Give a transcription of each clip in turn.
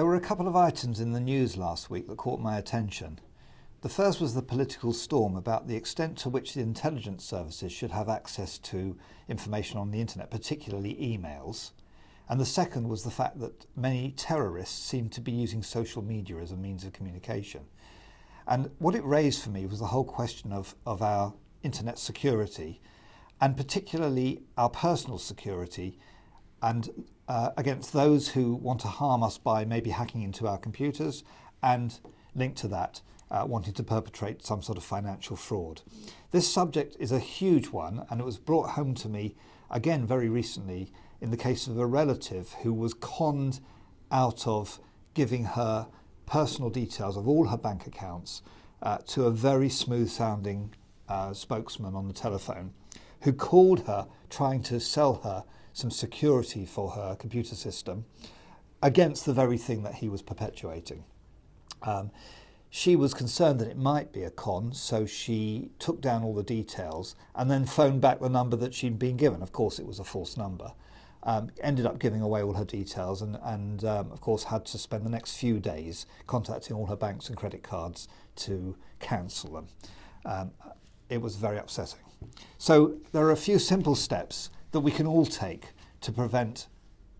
There were a couple of items in the news last week that caught my attention. The first was the political storm about the extent to which the intelligence services should have access to information on the internet, particularly emails. And the second was the fact that many terrorists seem to be using social media as a means of communication. And what it raised for me was the whole question of our internet security, and particularly our personal security, and against those who want to harm us by maybe hacking into our computers, and linked to that, wanting to perpetrate some sort of financial fraud. This subject is a huge one, and it was brought home to me again very recently in the case of a relative who was conned out of giving her personal details of all her bank accounts to a very smooth sounding spokesman on the telephone, who called her trying to sell her some security for her computer system against the very thing that he was perpetuating. She was concerned that it might be a con, so she took down all the details and then phoned back the number that she'd been given. Of course, it was a false number. Ended up giving away all her details and of course had to spend the next few days contacting all her banks and credit cards to cancel them. It was very upsetting. So there are a few simple steps that we can all take to prevent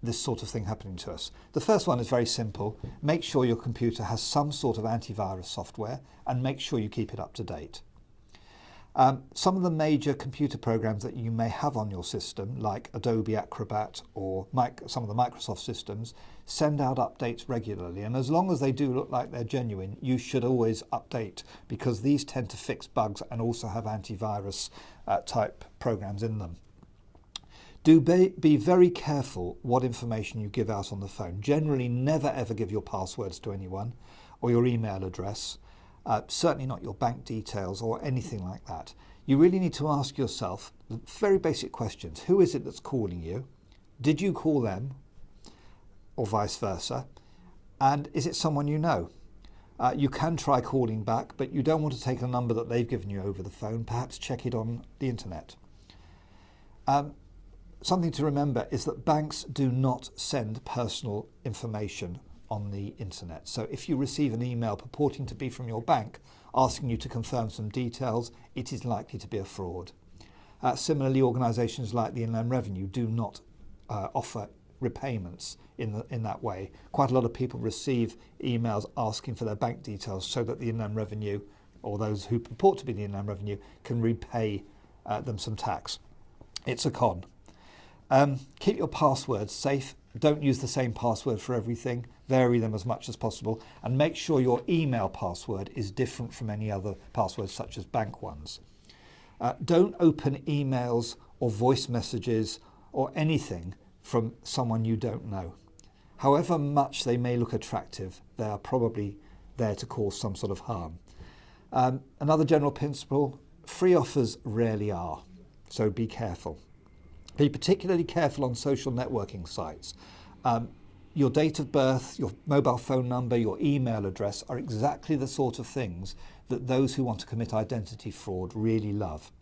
this sort of thing happening to us. The first one is very simple. Make sure your computer has some sort of antivirus software and make sure you keep it up to date. Some of the major computer programs that you may have on your system, like Adobe Acrobat or some of the Microsoft systems, send out updates regularly. And as long as they do look like they're genuine, you should always update, because these tend to fix bugs and also have antivirus type programs in them. Do be very careful what information you give out on the phone. Generally, never ever give your passwords to anyone or your email address. Certainly not your bank details or anything like that. You really need to ask yourself the very basic questions. Who is it that's calling you? Did you call them? Or vice versa? And is it someone you know? You can try calling back, but you don't want to take a number that they've given you over the phone. Perhaps check it on the internet. Something to remember is that banks do not send personal information on the internet. So if you receive an email purporting to be from your bank asking you to confirm some details, it is likely to be a fraud. Similarly, organisations like the Inland Revenue do not offer repayments in that way. Quite a lot of people receive emails asking for their bank details so that the Inland Revenue, or those who purport to be the Inland Revenue, can repay them some tax. It's a con. Keep your passwords safe. Don't use the same password for everything. Vary them as much as possible, and make sure your email password is different from any other passwords, such as bank ones. Don't open emails or voice messages or anything from someone you don't know. However much they may look attractive, they are probably there to cause some sort of harm. Another general principle: free offers rarely are, so be careful. Be particularly careful on social networking sites. Your date of birth, your mobile phone number, your email address are exactly the sort of things that those who want to commit identity fraud really love.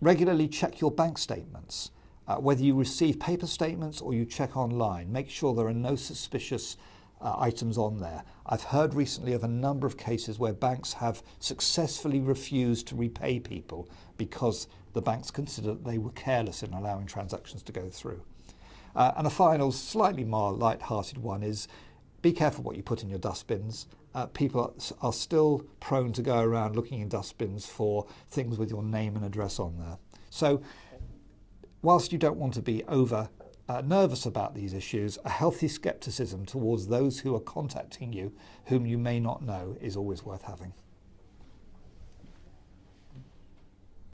Regularly check your bank statements. Whether you receive paper statements or you check online, make sure there are no suspicious items on there. I've heard recently of a number of cases where banks have successfully refused to repay people because the banks considered that they were careless in allowing transactions to go through. And a final, slightly more light-hearted one is be careful what you put in your dustbins. People are still prone to go around looking in dustbins for things with your name and address on there. So whilst you don't want to be over nervous about these issues, a healthy scepticism towards those who are contacting you, whom you may not know, is always worth having.